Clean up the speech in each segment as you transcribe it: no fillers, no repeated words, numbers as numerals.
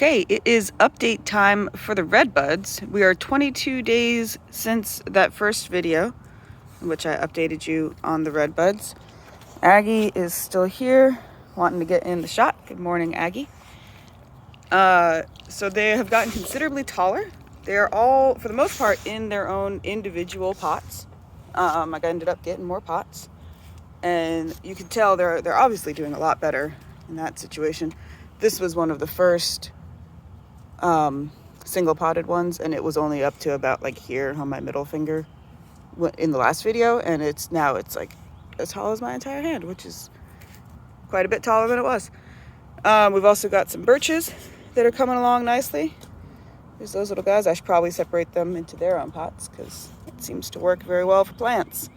Okay, it is update time for the Redbuds. We are 22 days since that first video in which I updated you on the Redbuds. Aggie is still here, wanting to get in the shot. Good morning, Aggie. So they have gotten considerably taller. They are all, for the most part, in their own individual pots. I ended up getting more pots, and you can tell they're obviously doing a lot better in that situation. This was one of the first single potted ones, and it was only up to about like here on my middle finger in the last video, and it's like as tall as my entire hand, which is quite a bit taller than it was. We've also got some birches that are coming along nicely. There's those little guys. I should probably separate them into their own pots because it seems to work very well for plants.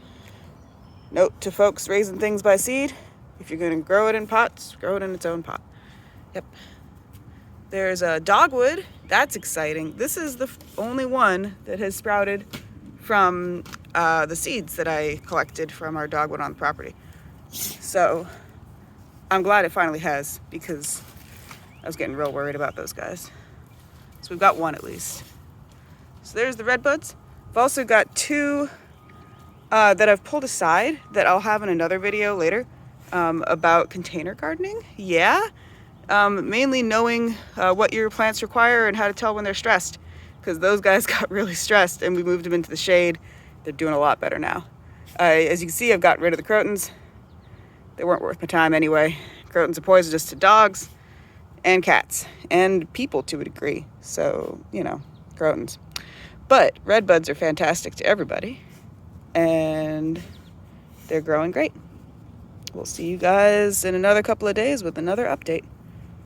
Note to folks raising things by seed: if you're going to grow it in pots, grow it in its own pot. Yep. There's a dogwood. That's exciting. This is the only one that has sprouted from the seeds that I collected from our dogwood on the property. So I'm glad it finally has, because I was getting real worried about those guys. So we've got one at least. So there's the Redbuds. I've also got two that I've pulled aside that I'll have in another video later about container gardening. Yeah. Mainly knowing what your plants require and how to tell when they're stressed, because those guys got really stressed and we moved them into the shade. They're doing a lot better now. As you can see, I've gotten rid of the crotons. They weren't worth my time anyway. Crotons are poisonous to dogs and cats and people to a degree, so crotons. But Redbuds are fantastic to everybody, and they're growing great. We'll see you guys in another couple of days with another update.